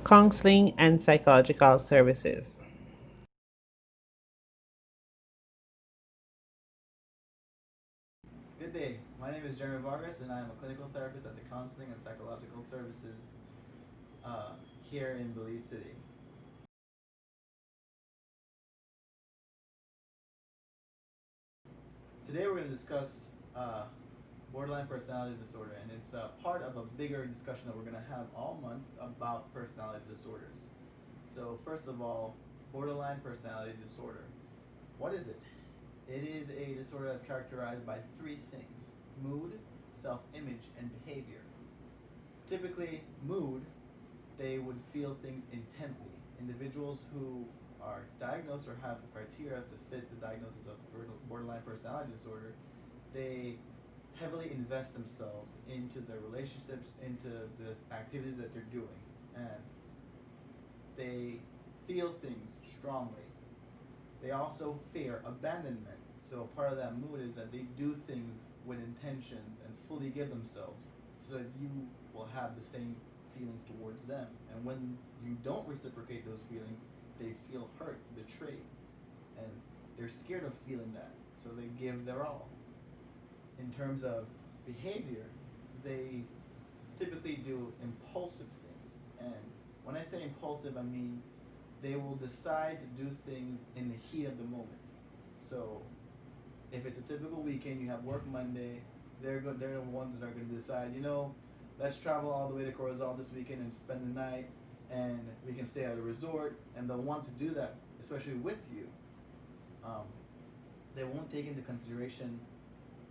Counseling and Psychological Services. Good day. My name is Jeremy Vargas, and I am a clinical therapist at the Counseling and Psychological Services uh, here in Belize City. Today, we're going to discuss borderline personality disorder, and it's part of a bigger discussion that we're going to have all month about personality disorders. So, first of all, borderline personality disorder. What is it? It is a disorder that's characterized by three things: mood, self image, and behavior. Typically, mood, they would feel things intently. Individuals who are diagnosed or have the criteria to fit the diagnosis of borderline personality disorder, they heavily invest themselves into their relationships, into the activities that they're doing, and they feel things strongly. They also fear abandonment. So part of that mood is that they do things with intentions and fully give themselves so that you will have the same feelings towards them. And when you don't reciprocate those feelings, they feel hurt, betrayed, and they're scared of feeling that. So they give their all. In terms of behavior, they typically do impulsive things. And when I say impulsive, I mean they will decide to do things in the heat of the moment. So if it's a typical weekend, you have work Monday, they're the ones that are going to decide, let's travel all the way to Corozal this weekend and spend the night, and we can stay at a resort, and they'll want to do that, especially with you. Um, they won't take into consideration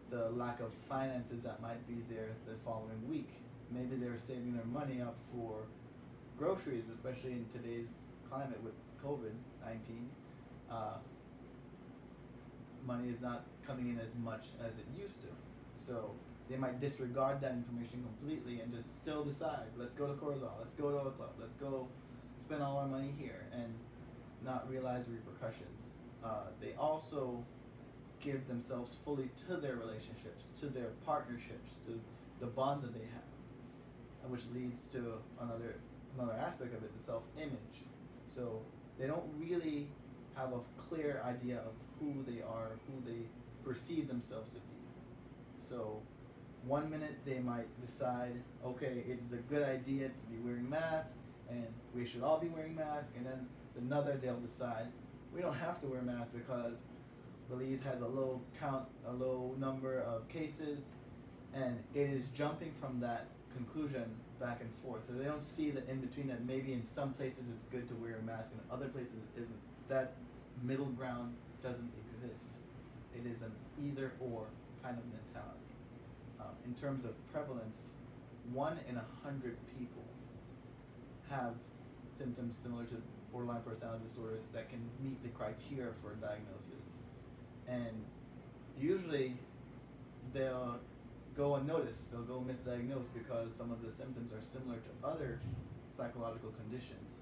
the lack of finances that might be there the following week. Maybe they're saving their money up for groceries, especially in today's climate with COVID 19. Uh, Money is not coming in as much as it used to. So they might disregard that information completely and just still decide, let's go to Corozal, let's go to a club, let's go spend all our money here, and not realize the repercussions. They also give themselves fully to their relationships, to their partnerships, to the bonds that they have, which leads to another aspect of it, the self-image. So they don't really have a clear idea of who they are, who they perceive themselves to be. So one minute they might decide, okay, it's a good idea to be wearing masks, and we should all be wearing masks, and then another they'll decide we don't have to wear masks because Belize has a low number of cases, and it is jumping from that conclusion back and forth. So they don't see the in between, that maybe in some places it's good to wear a mask and other places it isn't. That middle ground doesn't exist. It is an either or kind of mentality. In terms of prevalence, 1 in 100 people have symptoms similar to borderline personality disorders that can meet the criteria for diagnosis. And usually they'll go unnoticed, they'll go misdiagnosed because some of the symptoms are similar to other psychological conditions.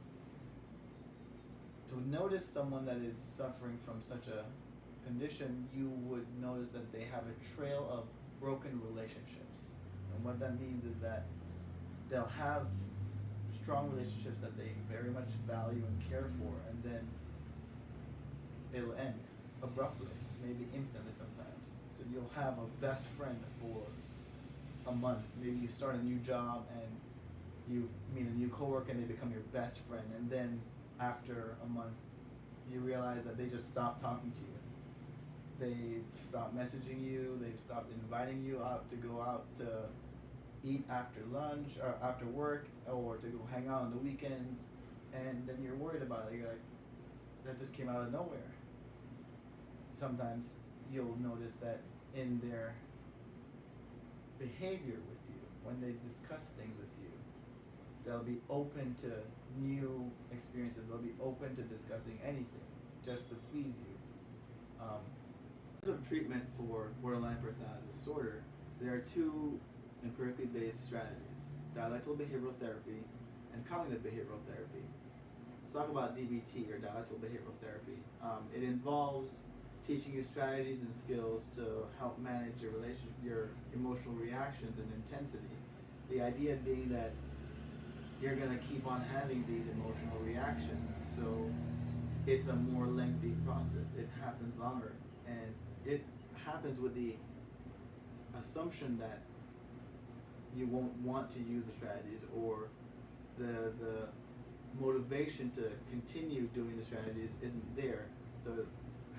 To notice someone that is suffering from such a condition, you would notice that they have a trail of broken relationships. And what that means is that they'll have strong relationships that they very much value and care for, and then it'll end abruptly, maybe instantly sometimes. So you'll have a best friend for a month. Maybe you start a new job and you meet a new coworker and they become your best friend, and then after a month you realize that they just stopped talking to you. They've stopped messaging you, they've stopped inviting you out to go out to eat after lunch or after work, or to go hang out on the weekends, and then you're worried about it. You're like, that just came out of nowhere. Sometimes you'll notice that in their behavior with you, when they discuss things with you, they'll be open to new experiences. They'll be open to discussing anything just to please you. In terms of treatment for borderline personality disorder, there are two empirically based strategies: dialectical behavioral therapy and cognitive behavioral therapy. Let's talk about DBT, or dialectical behavioral therapy. It involves teaching you strategies and skills to help manage your emotional reactions and intensity. The idea being that you're gonna keep on having these emotional reactions. So it's a more lengthy process. It happens longer, and it happens with the assumption that you won't want to use the strategies, or the motivation to continue doing the strategies isn't there. So it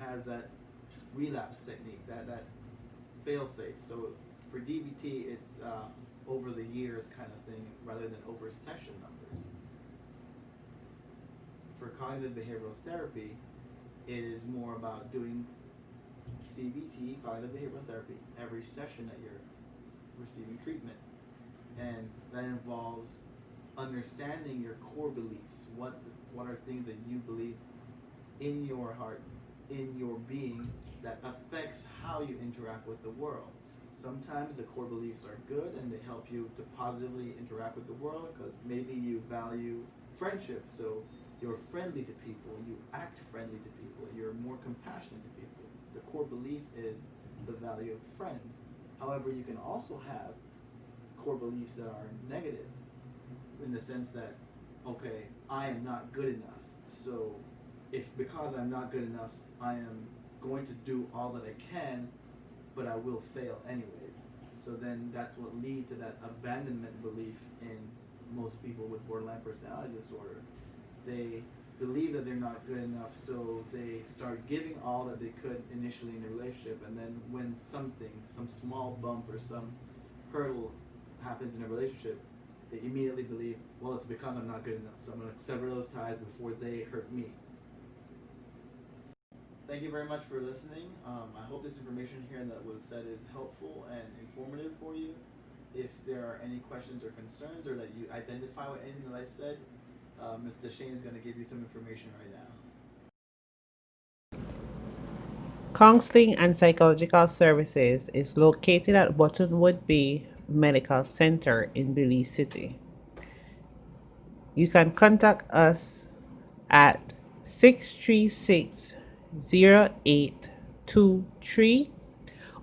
has that relapse technique, that fail safe. So for DBT, it's over the years kind of thing rather than over session numbers. For cognitive behavioral therapy, it is more about doing CBT, cognitive behavioral therapy, every session that you're receiving treatment. And that involves understanding your core beliefs. What are things that you believe in your heart, in your being, that affects how you interact with the world. Sometimes the core beliefs are good and they help you to positively interact with the world, because maybe you value friendship, so you're friendly to people, you act friendly to people, you're more compassionate to people. The core belief is the value of friends. However, you can also have core beliefs that are negative, in the sense that, okay, I am not good enough, so because I'm not good enough, I am going to do all that I can, but I will fail anyways. So then that's what leads to that abandonment belief in most people with borderline personality disorder. They believe that they're not good enough, so they start giving all that they could initially in a relationship, and then when some small bump or some hurdle happens in a relationship, they immediately believe, well, it's because I'm not good enough, so I'm going to sever those ties before they hurt me. Thank you very much for listening. I hope this information here that was said is helpful and informative for you. If there are any questions or concerns, or that you identify with anything that I said, Ms. Deshane is going to give you some information right now. Counseling and Psychological Services is located at Buttonwood Bay Medical Center in Belize City. You can contact us at 636-0823,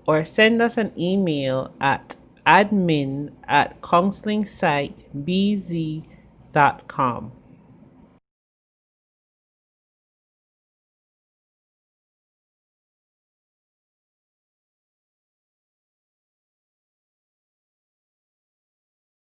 or send us an email at admin@counselingpsych.bz.com.